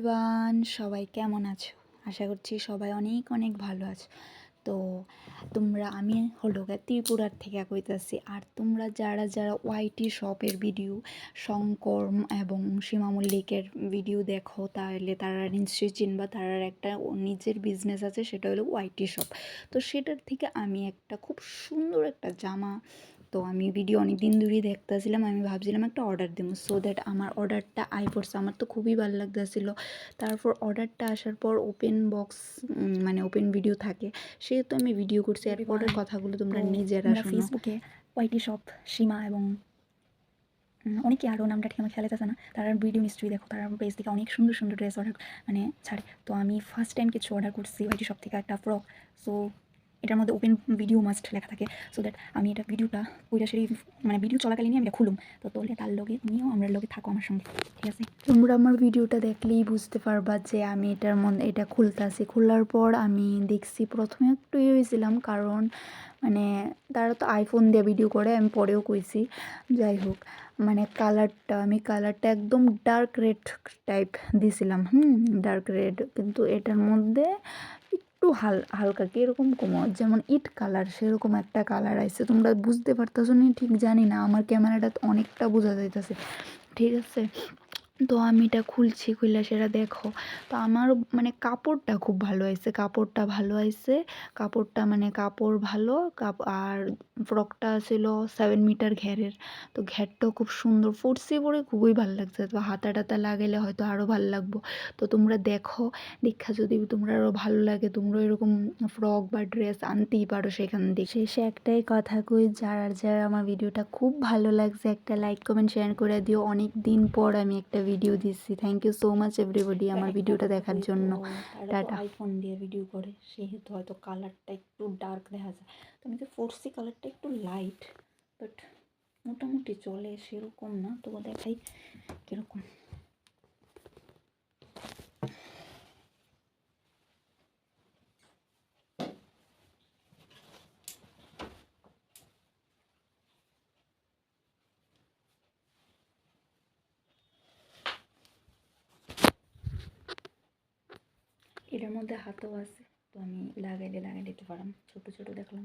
Everyone, সবাই কেমন আছো? আশা করছি সবাই অনেক অনেক ভালো আছো। তো আমি হলো ত্রিপুরার থেকে কইতাছি। আর তোমরা যারা যারা ওয়াইটি শপের ভিডিও, শঙ্কর এবং সীমা মল্লিকের ভিডিও দেখো, তাহলে তারা নিশ্চয়ই চিনবা। তার একটা নিজের বিজনেস আছে, সেটা হলো ওয়াইটি শপ। তো সেটার থেকে আমি একটা খুব সুন্দর একটা জামা, তো আমি ভিডিও অনেক দিন ধরেই দেখতেছিলাম। আমি ভাবছিলাম একটা অর্ডার দেবো, সো দ্যাট আমার অর্ডারটা পড়ছে। আমার তো খুবই ভালো লাগতেছিলো। তারপর অর্ডারটা আসার পর ওপেন বক্স, মানে ওপেন ভিডিও থাকে, সেহেতু আমি ভিডিও করছি। আর পরের কথাগুলো তোমরা নিজেরা শোনো। ফেসবুকে ওয়াইটি শপ সীমা এবং অনেকে আরও নামটা ঠিক আমার খেয়াল আছে না, তারা ভিডিও নিশ্চয়ই দেখো, তারা পেজ থেকে অনেক সুন্দর সুন্দর ড্রেস অর্ডার ছাড়ে। তো আমি ফার্স্ট টাইম কিছু অর্ডার করছি ওয়াইটি শপ থেকে, একটা ফ্রক। সো এটার মধ্যে ওপেন ভিডিও মাস্ট লেখা থাকে, সো দ্যাট আমি এটা ভিডিওটা সেই ভিডিও চলাকালীনই আমি এটা খুলুম। তো তোলে তার লগে তুমিও আমার লগে থাকো আমার সঙ্গে, ঠিক আছে? তোমরা আমার ভিডিওটা দেখলেই বুঝতে পারবা যে আমি এটার মধ্যে এটা খুলতেছি। খোলার পর আমি দেখছি, প্রথমে একটু হয়েছিলাম, কারণ তারা তো আইফোন দিয়ে ভিডিও করে, আমি পরেও কইছি। যাই হোক, আমি কালারটা একদম ডার্ক রেড টাইপ দিছিলাম, ডার্ক রেড। কিন্তু এটার মধ্যে একটু হালকা কীরকম কোমল, যেমন ইট কালার, সেরকম একটা কালার আসছে। তোমরা বুঝতে পারতেছো না ঠিক জানি না, আমার ক্যামেরাটা অনেকটা বোঝা যাইতেছে, ঠিক আছে? তো আমি এটা খুলছি, খুললে সেটা দেখো। তো আমারও কাপড়টা খুব ভালো হয়েছে, কাপড়টা কাপড় ভালো। আর ফ্রকটা ছিল 7 মিটার ঘেরের। তো ঘেরটাও খুব সুন্দর ফুটছে, পরে খুবই ভালো লাগছে। তো হাতা টাতা লাগাইলে হয়তো আরও ভালো লাগবো। তো তোমরা দেখো, দেখা যদি তোমরা আরও ভালো লাগে, তোমরা এরকম ফ্রক বা ড্রেস আনতেই পারো সেখান থেকে। শেষে একটাই কথা কই, যারা যারা আমার ভিডিওটা খুব ভালো লাগছে, একটা লাইক কমেন্ট শেয়ার করে দিও। অনেক দিন পর আমি একটা ভিডিও দিচ্ছি। Thank you so much everybody আমার ভিডিওটা দেখার জন্য। টাটা। আইফোন দিয়ে ভিডিও করে, সেহেতু হয়তো কালারটা একটু ডার্ক দেখা যায়। তো আমি তো ফোর্সি কালারটা একটু লাইট, বাট মোটামুটি চলে, সেরকম না। তবু দেখাই কীরকম। এটার মধ্যে হাতও আছে, তো আমি লাগাইলে দিতে পারলাম, ছোটো ছোটো দেখলাম।